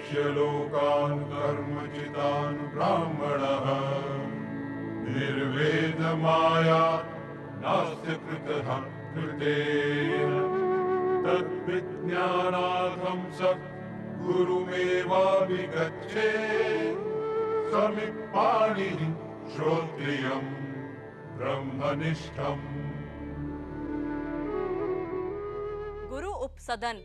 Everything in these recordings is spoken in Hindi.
प्रविश्य लोकान् कर्मचितान् ब्राह्मणः निर्वेदमाया नास्य कृतः कृतेन तद्विज्ञानार्थं स गुरुमेवाभिगच्छेत् समिपाणिः श्रोत्रियं ब्रह्मनिष्ठम्। गुरु उपसदन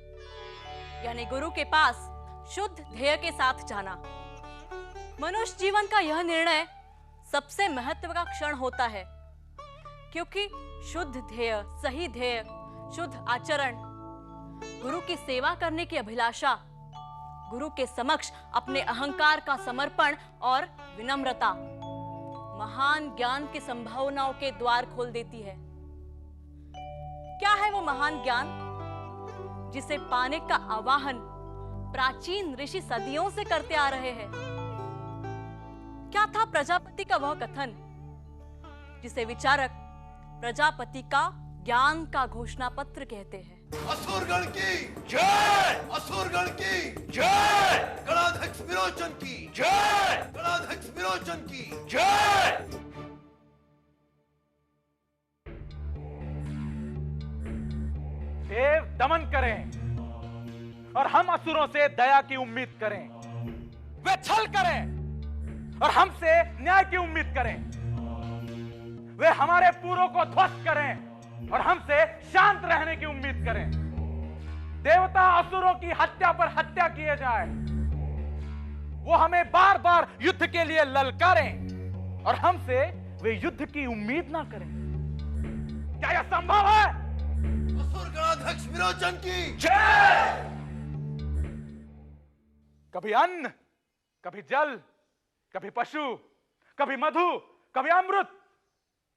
यानी गुरु के पास शुद्ध ध्येय के साथ जाना। मनुष्य जीवन का यह निर्णय सबसे महत्व का क्षण होता है, क्योंकि शुद्ध ध्येय, सही ध्येय, शुद्ध आचरण, गुरु की सेवा करने की अभिलाषा, गुरु के समक्ष अपने अहंकार का समर्पण और विनम्रता महान ज्ञान की संभावनाओं के द्वार खोल देती है। क्या है वो महान ज्ञान जिसे पाने का आवाहन प्राचीन ऋषि सदियों से करते आ रहे हैं? क्या था प्रजापति का वह कथन जिसे विचारक प्रजापति का ज्ञान का घोषणा पत्र कहते हैं? असुरगण की जय, असुरगण की जय, गणाध्यक्ष विरोचन की जय, गणाध्यक्ष विरोचन की जय। देव दमन करें और हम असुरों से दया की उम्मीद करें। वे छल करें और हमसे न्याय की उम्मीद करें। वे हमारे पूरों को ध्वस्त करें और हमसे शांत रहने की उम्मीद करें। देवता असुरों की हत्या पर हत्या किए जाए, वो हमें बार बार युद्ध के लिए ललकारें और हमसे वे युद्ध की उम्मीद ना करें। क्या यह संभव है? असुर गणाध्यक्ष विरोचन की जय। कभी अन्न, कभी जल, कभी पशु, कभी मधु, कभी अमृत,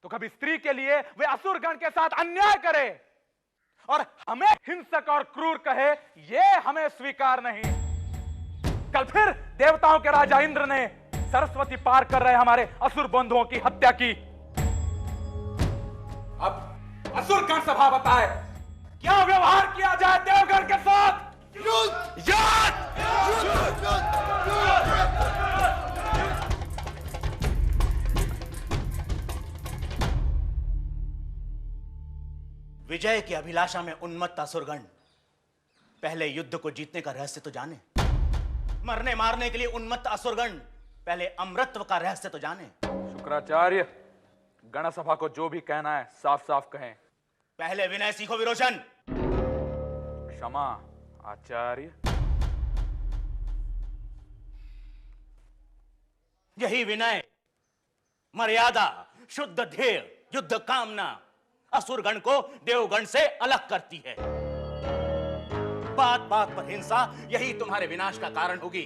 तो कभी स्त्री के लिए वे असुर गण के साथ अन्याय करे और हमें हिंसक और क्रूर कहे, ये हमें स्वीकार नहीं। कल फिर देवताओं के राजा इंद्र ने सरस्वती पार कर रहे हमारे असुर बंधुओं की हत्या की। अब असुर गण सभा बताए, क्या व्यवहार किया जाए देवगण के साथ? युद्ध, युद्ध, युद्ध, युद्ध। विजय की अभिलाषा में उन्मत्त असुरगण पहले युद्ध को जीतने का रहस्य तो जाने। मरने मारने के लिए उन्मत्त असुरगण पहले अमृतत्व का रहस्य तो जाने। शुक्राचार्य, गणसभा को जो भी कहना है साफ साफ कहें। पहले विनय सीखो विरोचन। क्षमा आचार्य। यही विनय, मर्यादा, शुद्ध ध्येय, युद्ध कामना असुरगण को देवगण से अलग करती है। बात बात पर हिंसा यही तुम्हारे विनाश का कारण होगी।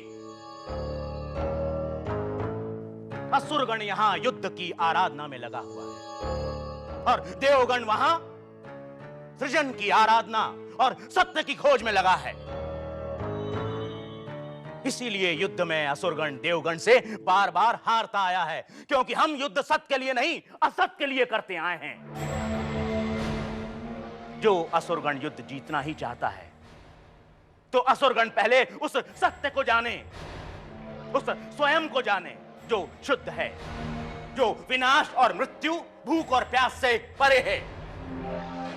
असुरगण यहां युद्ध की आराधना में लगा हुआ है और देवगण वहां सृजन की आराधना और सत्य की खोज में लगा है। इसीलिए युद्ध में असुरगण देवगण से बार बार हारता आया है, क्योंकि हम युद्ध सत्य के लिए नहीं असत्य के लिए करते आए हैं। जो असुरगण युद्ध जीतना ही चाहता है, तो असुरगण पहले उस सत्य को जाने, उस स्वयं को जाने जो शुद्ध है, जो विनाश और मृत्यु, भूख और प्यास से परे है,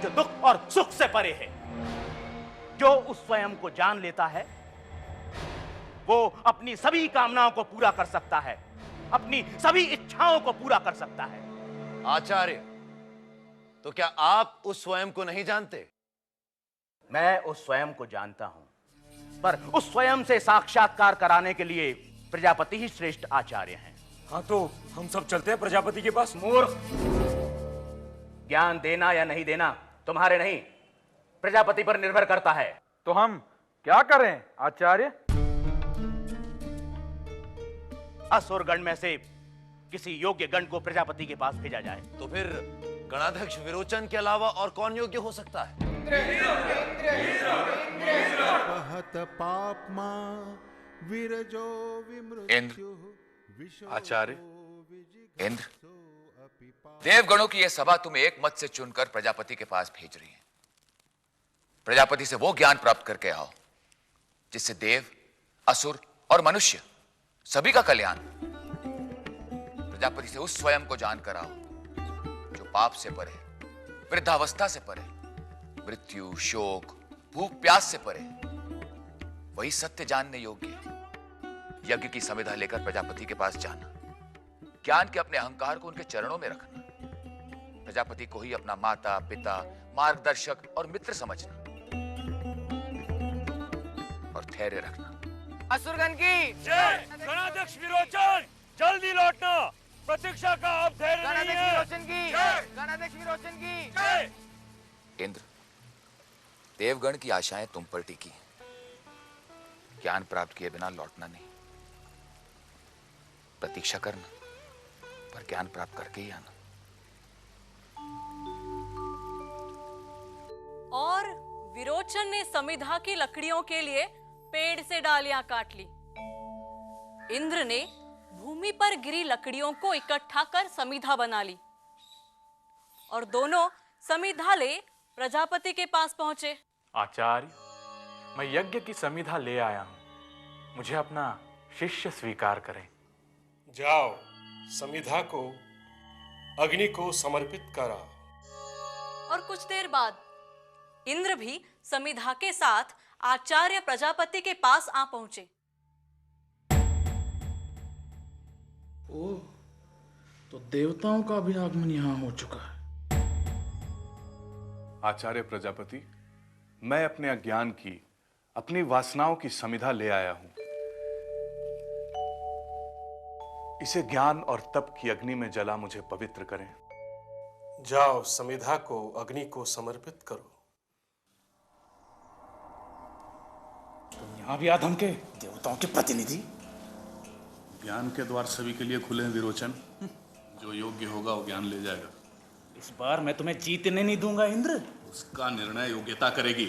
जो दुख और सुख से परे है। जो उस स्वयं को जान लेता है, वो अपनी सभी कामनाओं को पूरा कर सकता है, अपनी सभी इच्छाओं को पूरा कर सकता है। आचार्य, तो क्या आप उस स्वयं को नहीं जानते? मैं उस स्वयं को जानता हूं, पर उस स्वयं से साक्षात्कार कराने के लिए प्रजापति ही श्रेष्ठ आचार्य हैं। हाँ, तो हम सब चलते हैं प्रजापति के पास। मूर्ख, ज्ञान देना या नहीं देना तुम्हारे नहीं, प्रजापति पर निर्भर करता है। तो हम क्या करें आचार्य? असुरगण में से किसी योग्य गण को प्रजापति के पास भेजा जाए। तो फिर गणाध्यक्ष विरोचन के अलावा और कौन योग्य हो सकता है? इंद्र, आचार्य, इंद्र, देवगणों की यह सभा तुम्हें एक मत से चुनकर प्रजापति के पास भेज रही है। प्रजापति से वो ज्ञान प्राप्त करके आओ जिससे देव, असुर और मनुष्य सभी का कल्याण। प्रजापति से उस स्वयं को जानकर आओ जो पाप से परे, वृद्धावस्था से परे, मृत्यु, शोक, भूख, प्यास से परे। वही सत्य जानने योग्य है। यज्ञ की संविधा लेकर प्रजापति के पास जाना, ज्ञान के अपने अहंकार को उनके चरणों में रखना, प्रजापति को ही अपना माता, पिता, मार्गदर्शक और मित्र समझना, और धैर्य रखना। असुरगण की जय। गणाध्यक्ष विरोचन, जल्दी लौटना। प्रतीक्षा का अब धैर्य नहीं गणाध्यक्ष है। विरोचन की गणाध्यक्ष विरोचन की जय। इंद्र, देवगण की आशाएं तुम पर टिकी हैं। ज्ञान प्राप्त किए बिना लौटना नहीं। प्रतीक्षा करना, पर ज्ञान प्राप्त करके ही आना। और विरोचन ने समिधा की लकड़ियों के लिए पेड़ से डालियां काट ली। इंद्र ने भूमि पर गिरी लकड़ियों को इकट्ठा कर समिधा बना ली और दोनों समिधा ले प्रजापति के पास पहुंचे। आचार्य, मैं यज्ञ की समिधा ले आया हूं, मुझे अपना शिष्य स्वीकार करें। जाओ, समिधा को अग्नि को समर्पित कराओ। और कुछ देर बाद इंद्र भी समिधा के साथ आचार्य प्रजापति के पास आ पहुंचे। ओह, तो देवताओं का भी आगमन यहां हो चुका है। आचार्य प्रजापति, मैं अपने अज्ञान की, अपनी वासनाओं की समिधा ले आया हूं। इसे ज्ञान और तप की अग्नि में जला मुझे पवित्र करें। जाओ, समिधा को अग्नि को समर्पित करो। तुम यहां भी आधम के देवताओं के प्रतिनिधि। ज्ञान के द्वार सभी के लिए खुले हैं विरोचन। जो योग्य होगा वो ज्ञान ले जाएगा। इस बार मैं तुम्हें जीतने नहीं दूंगा इंद्र। उसका निर्णय योग्यता करेगी।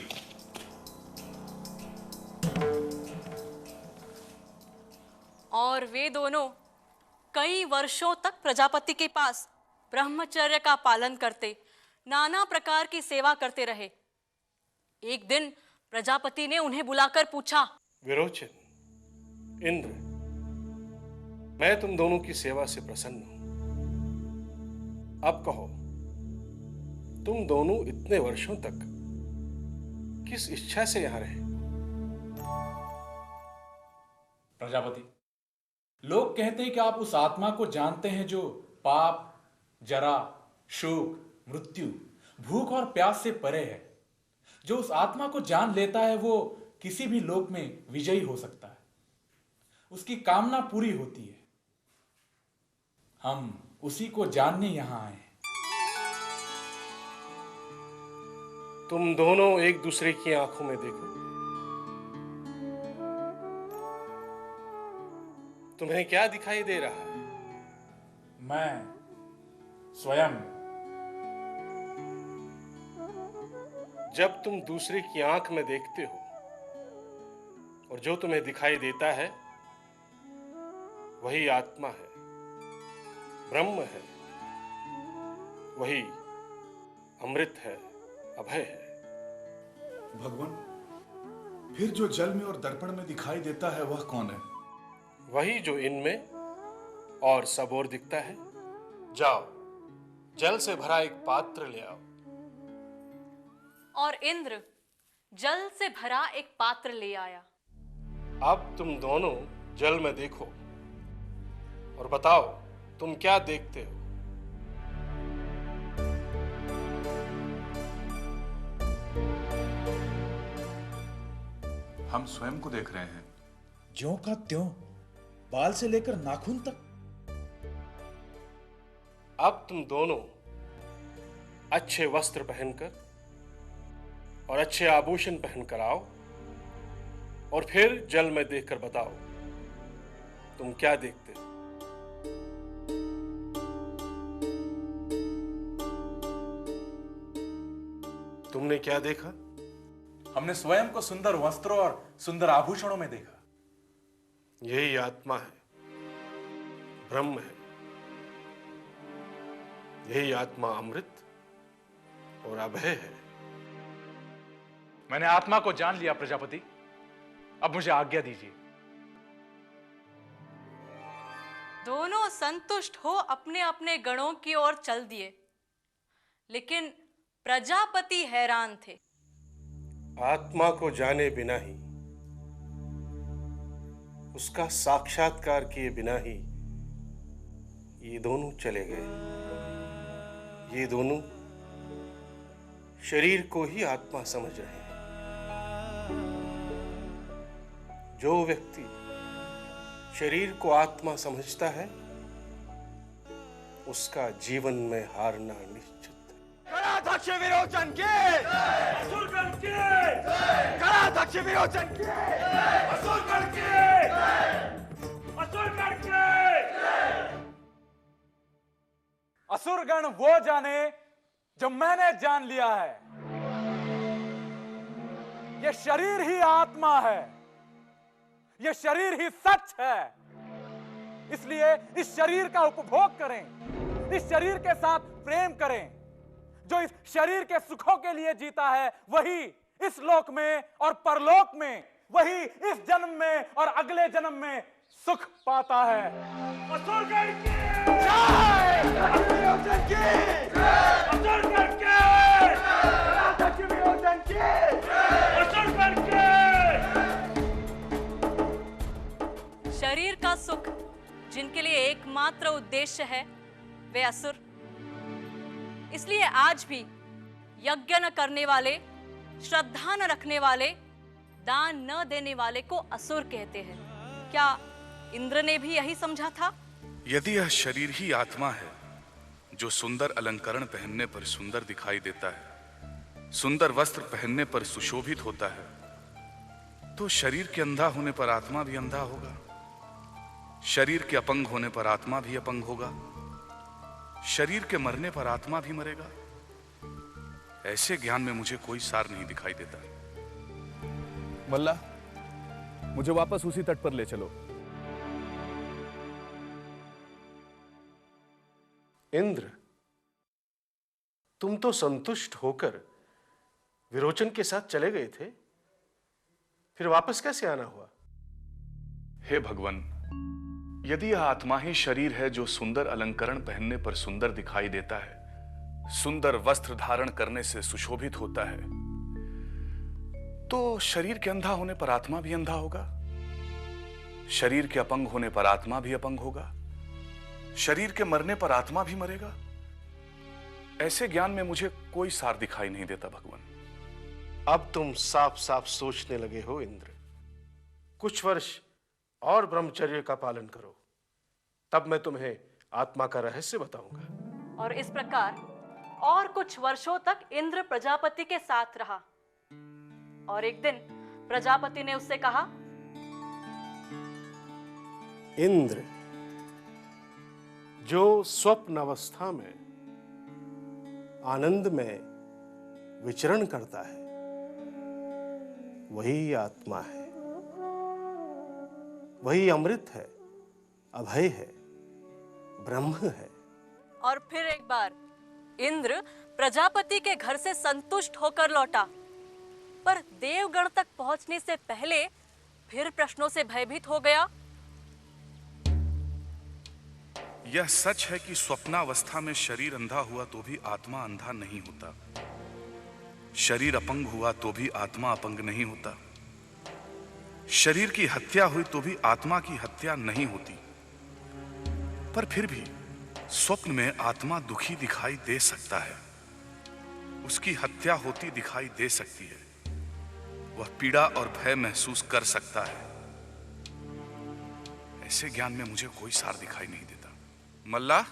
और वे दोनों कई वर्षों तक प्रजापति के पास ब्रह्मचर्य का पालन करते, नाना प्रकार की सेवा करते रहे। एक दिन प्रजापति ने उन्हें बुलाकर पूछा, विरोचन, इंद्र, मैं तुम दोनों की सेवा से प्रसन्न हूं। अब कहो, तुम दोनों इतने वर्षों तक किस इच्छा से यहां रहे? प्रजापति, लोग कहते हैं कि आप उस आत्मा को जानते हैं जो पाप, जरा, शोक, मृत्यु, भूख और प्यास से परे है। जो उस आत्मा को जान लेता है वो किसी भी लोक में विजयी हो सकता है, उसकी कामना पूरी होती है। हम उसी को जानने यहां आए हैं। तुम दोनों एक दूसरे की आंखों में देखो। तुम्हें क्या दिखाई दे रहा है? मैं स्वयं। जब तुम दूसरे की आंख में देखते हो और जो तुम्हें दिखाई देता है वही आत्मा है, ब्रह्म है, वही अमृत है, अभय है। भगवान, फिर जो जल में और दर्पण में दिखाई देता है वह कौन है? वही जो इनमें और सब ओर दिखता है। जाओ, जल से भरा एक पात्र ले आओ। और इंद्र जल से भरा एक पात्र ले आया। अब तुम दोनों जल में देखो और बताओ तुम क्या देखते हो। हम स्वयं को देख रहे हैं। ज्यों का त्यों, बाल से लेकर नाखून तक। अब तुम दोनों अच्छे वस्त्र पहनकर और अच्छे आभूषण पहनकर आओ और फिर जल में देखकर बताओ तुम क्या देखते हो। तुमने क्या देखा? हमने स्वयं को सुंदर वस्त्रों और सुंदर आभूषणों में देखा। यही आत्मा है, ब्रह्म है। यही आत्मा अमृत और अभय है। मैंने आत्मा को जान लिया प्रजापति। अब मुझे आज्ञा दीजिए। दोनों संतुष्ट हो अपने अपने गणों की ओर चल दिए, लेकिन प्रजापति हैरान थे। आत्मा को जाने बिना ही, उसका साक्षात्कार किए बिना ही ये दोनों चले गए। ये दोनों शरीर को ही आत्मा समझ रहे हैं। जो व्यक्ति शरीर को आत्मा समझता है, उसका जीवन में हारना निश्चित है। गणाध्यक्ष विरोचन की, असुरगण की, गणाध्यक्ष विरोचन की, असुरगण की, असुरगण की। असुरगण वो जाने जो मैंने जान लिया है। ये शरीर ही आत्मा है, ये शरीर ही सच है। इसलिए इस शरीर का उपभोग करें, इस शरीर के साथ प्रेम करें। जो इस शरीर के सुखों के लिए जीता है, वही इस लोक में और परलोक में, वही इस जन्म में और अगले जन्म में सुख पाता है। असुरगण की, विरोचन की, असुरगण की, गणाध्यक्ष विरोचन की, असुरगण की। शरीर का सुख जिनके लिए एकमात्र उद्देश्य है, वे असुर। इसलिए आज भी यज्ञ न करने वाले, श्रद्धा न रखने वाले, दान न देने वाले को असुर कहते हैं। क्या इंद्र ने भी यही समझा था? यदि यह शरीर ही आत्मा है जो सुंदर अलंकरण पहनने पर सुंदर दिखाई देता है, सुंदर वस्त्र पहनने पर सुशोभित होता है, तो शरीर के अंधा होने पर आत्मा भी अंधा होगा, शरीर के अपंग होने पर आत्मा भी अपंग होगा, शरीर के मरने पर आत्मा भी मरेगा। ऐसे ज्ञान में मुझे कोई सार नहीं दिखाई देता। मल्ला, मुझे वापस उसी तट पर ले चलो। इंद्र, तुम तो संतुष्ट होकर विरोचन के साथ चले गए थे, फिर वापस कैसे आना हुआ? हे भगवान, यदि यह आत्मा ही शरीर है जो सुंदर अलंकरण पहनने पर सुंदर दिखाई देता है, सुंदर वस्त्र धारण करने से सुशोभित होता है, तो शरीर के अंधा होने पर आत्मा भी अंधा होगा, शरीर के अपंग होने पर आत्मा भी अपंग होगा, शरीर के मरने पर आत्मा भी मरेगा। ऐसे ज्ञान में मुझे कोई सार दिखाई नहीं देता भगवान। अब तुम साफ साफ सोचने लगे हो इंद्र। कुछ वर्ष और ब्रह्मचर्य का पालन करो, तब मैं तुम्हें आत्मा का रहस्य बताऊंगा। और इस प्रकार और कुछ वर्षों तक इंद्र प्रजापति के साथ रहा। और एक दिन प्रजापति ने उससे कहा, इंद्र, जो स्वप्न अवस्था में आनंद में विचरण करता है, वही आत्मा है, वही अमृत है, अभय है, ब्रह्म है। और फिर एक बार इंद्र प्रजापति के घर से संतुष्ट होकर लौटा, पर देवगण तक पहुंचने से पहले फिर प्रश्नों से भयभीत हो गया। यह सच है कि स्वप्नावस्था में शरीर अंधा हुआ तो भी आत्मा अंधा नहीं होता, शरीर अपंग हुआ तो भी आत्मा अपंग नहीं होता, शरीर की हत्या हुई तो भी आत्मा की हत्या नहीं होती। पर फिर भी स्वप्न में आत्मा दुखी दिखाई दे सकता है, उसकी हत्या होती दिखाई दे सकती है, वह पीड़ा और भय महसूस कर सकता है। ऐसे ज्ञान में मुझे कोई सार दिखाई नहीं देता। मल्ला,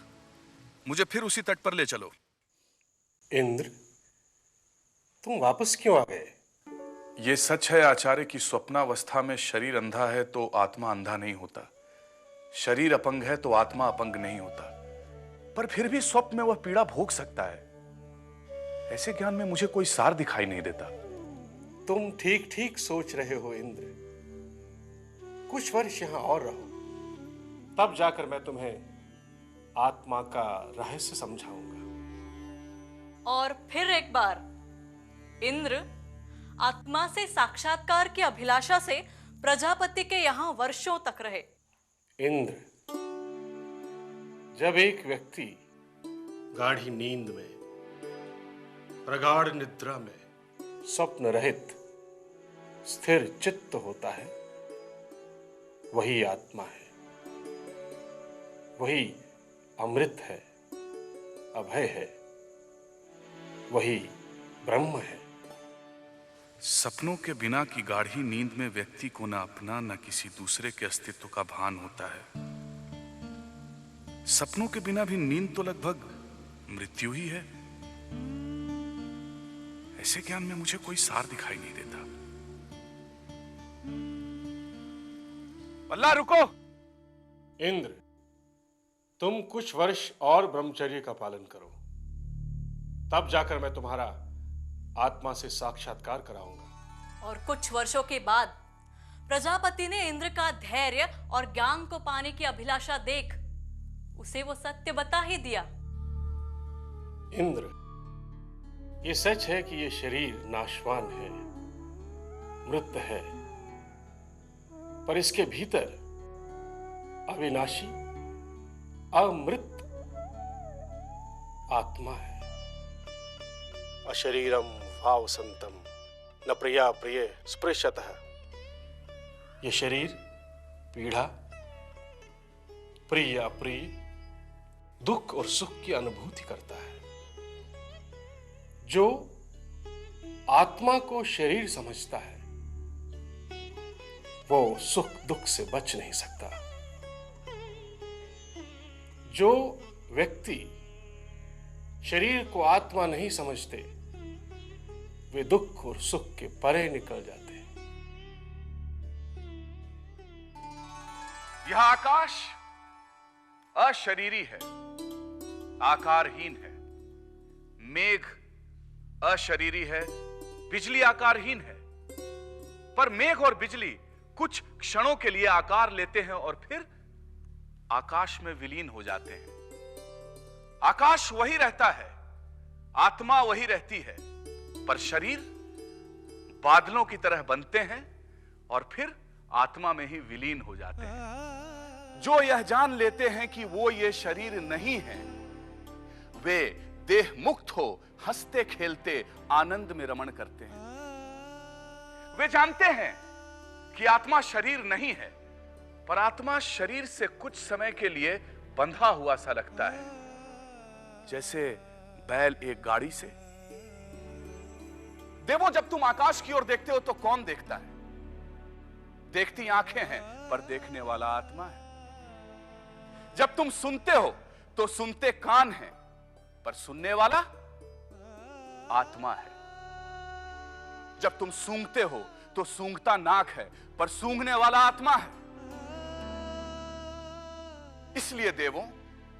मुझे फिर उसी तट पर ले चलो। इंद्र, तुम वापस क्यों आ गए? यह सच है आचार्य कि स्वप्नावस्था में शरीर अंधा है तो आत्मा अंधा नहीं होता, शरीर अपंग है तो आत्मा अपंग नहीं होता, पर फिर भी स्वप्न में वह पीड़ा भोग सकता है। ऐसे ज्ञान में मुझे कोई सार दिखाई नहीं देता। तुम ठीक ठीक सोच रहे हो इंद्र। कुछ वर्ष यहां और रहो, तब जाकर मैं तुम्हें आत्मा का रहस्य समझाऊंगा। और फिर एक बार इंद्र आत्मा से साक्षात्कार की अभिलाषा से प्रजापति के यहां वर्षों तक रहे। इंद्र, जब एक व्यक्ति गाढ़ी नींद में, प्रगाढ़ निद्रा में, स्वप्न रहित स्थिर चित्त होता है, वही आत्मा है, वही अमृत है, अभय है, वही ब्रह्म है। सपनों के बिना की गाढ़ी नींद में व्यक्ति को न अपना न किसी दूसरे के अस्तित्व का भान होता है। सपनों के बिना भी नींद तो लगभग मृत्यु ही है। ऐसे ज्ञान में मुझे कोई सार दिखाई नहीं देता। बल्ला रुको। इंद्र, तुम कुछ वर्ष और ब्रह्मचर्य का पालन करो, तब जाकर मैं तुम्हारा आत्मा से साक्षात्कार कराऊंगा। और कुछ वर्षों के बाद प्रजापति ने इंद्र का धैर्य और ज्ञान को पाने की अभिलाषा देख उसे वो सत्य बता ही दिया। इंद्र, ये सच है कि ये शरीर नाशवान है, मृत है, पर इसके भीतर अविनाशी अमृत आत्मा है। अशरीरम भावसंतम न प्रिया प्रिय स्पृशतः। ये शरीर पीड़ा, प्रिय अप्रिय, दुख और सुख की अनुभूति करता है। जो आत्मा को शरीर समझता है वो सुख दुख से बच नहीं सकता। जो व्यक्ति शरीर को आत्मा नहीं समझते वे दुख और सुख के परे निकल जाते हैं। यह आकाश अशरीरी है, आकारहीन है। मेघ अशरीरी है, बिजली आकारहीन है। पर मेघ और बिजली कुछ क्षणों के लिए आकार लेते हैं और फिर आकाश में विलीन हो जाते हैं। आकाश वही रहता है, आत्मा वही रहती है, पर शरीर बादलों की तरह बनते हैं और फिर आत्मा में ही विलीन हो जाते हैं। जो यह जान लेते हैं कि वो ये शरीर नहीं है, वे देह मुक्त हो हंसते खेलते आनंद में रमण करते हैं। वे जानते हैं कि आत्मा शरीर नहीं है, पर आत्मा शरीर से कुछ समय के लिए बंधा हुआ सा लगता है, जैसे बैल एक गाड़ी से। देवों, जब तुम आकाश की ओर देखते हो तो कौन देखता है? देखती आंखें हैं, पर देखने वाला आत्मा है। जब तुम सुनते हो तो सुनते कान हैं, पर सुनने वाला आत्मा है। जब तुम सूंघते हो तो सूंघता नाक है, पर सूंघने वाला आत्मा है। इसलिए देवों,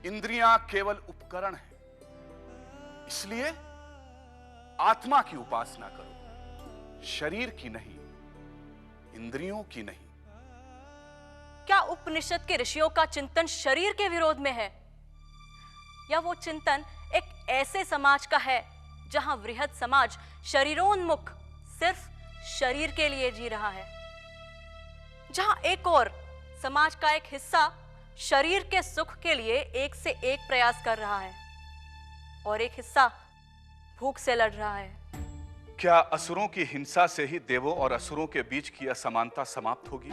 इंद्रियां केवल उपकरण हैं। इसलिए आत्मा की उपासना करो, शरीर की नहीं, इंद्रियों की नहीं। क्या उपनिषद के ऋषियों का चिंतन शरीर के विरोध में है, या वो चिंतन एक ऐसे समाज का है जहां वृहद समाज शरीरोन्मुख सिर्फ शरीर के लिए जी रहा है, जहां एक और समाज का एक हिस्सा शरीर के सुख के लिए एक से एक प्रयास कर रहा है और एक हिस्सा भूख से लड़ रहा है? क्या असुरों की हिंसा से ही देवों और असुरों के बीच की असमानता समाप्त होगी?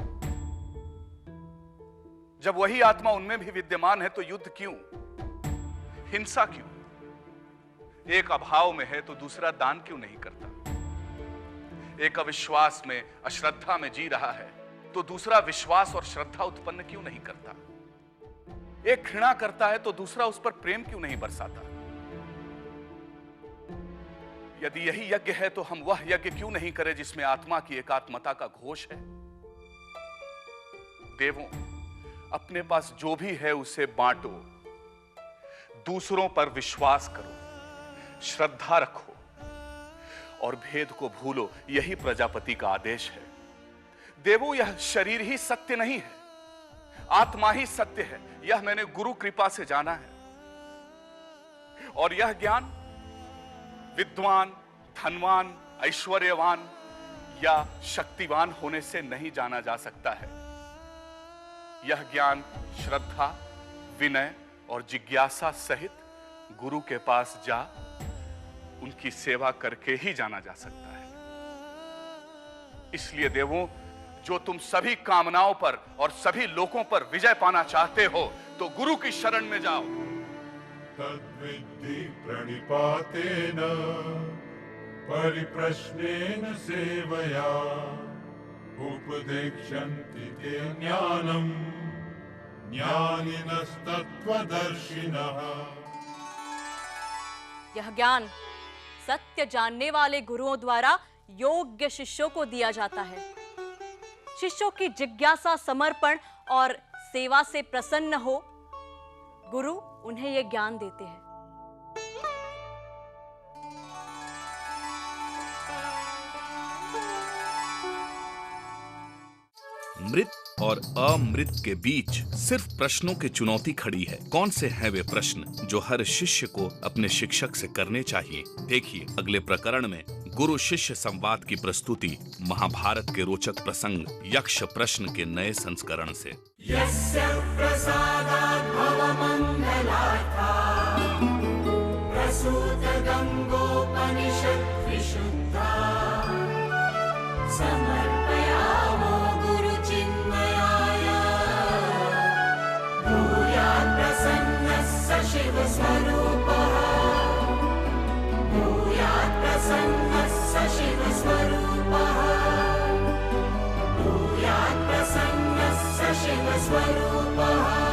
जब वही आत्मा उनमें भी विद्यमान है तो युद्ध क्यों, हिंसा क्यों? एक अभाव में है तो दूसरा दान क्यों नहीं करता? एक अविश्वास में, अश्रद्धा में जी रहा है तो दूसरा विश्वास और श्रद्धा उत्पन्न क्यों नहीं करता? एक घृणा करता है तो दूसरा उस पर प्रेम क्यों नहीं बरसाता? यदि यही यज्ञ है तो हम वह यज्ञ क्यों नहीं करें जिसमें आत्मा की एकात्मता का घोष है? देवों, अपने पास जो भी है उसे बांटो, दूसरों पर विश्वास करो, श्रद्धा रखो और भेद को भूलो। यही प्रजापति का आदेश है। देवों, यह शरीर ही सत्य नहीं है, आत्मा ही सत्य है। यह मैंने गुरु कृपा से जाना है। और यह ज्ञान विद्वान, धनवान, ऐश्वर्यवान या शक्तिवान होने से नहीं जाना जा सकता है। यह ज्ञान श्रद्धा, विनय और जिज्ञासा सहित गुरु के पास जा उनकी सेवा करके ही जाना जा सकता है। इसलिए देवों, जो तुम सभी कामनाओं पर और सभी लोगों पर विजय पाना चाहते हो तो गुरु की शरण में जाओ। तद्विद्धि प्रणिपातेन परिप्रश्नेन सेवया उपदेक्षन्ति ते ज्ञानम् ज्ञानिनस्तत्त्वदर्शिनः। यह ज्ञान सत्य जानने वाले गुरुओं द्वारा योग्य शिष्यों को दिया जाता है। शिष्यों की जिज्ञासा, समर्पण और सेवा से प्रसन्न हो, गुरु उन्हें यह ज्ञान देते हैं। मृत और अमृत के बीच सिर्फ प्रश्नों की चुनौती खड़ी है। कौन से हैं वे प्रश्न जो हर शिष्य को अपने शिक्षक से करने चाहिए? देखिए अगले प्रकरण में गुरु शिष्य संवाद की प्रस्तुति महाभारत के रोचक प्रसंग यक्ष प्रश्न के नए संस्करण से। यस्य प्रसादात् भवमङ्गलार्था प्रसूत गङ्गोपनिषत् विशुद्धा समर्पयामो गुरुचिन्मयाय भूयात् प्रसन्नः स शिवस्वरूपः भूयात् प्रसन्नः स शिवस्वरूपः भूयात् प्रसन्नः स शिवस्वरूपः।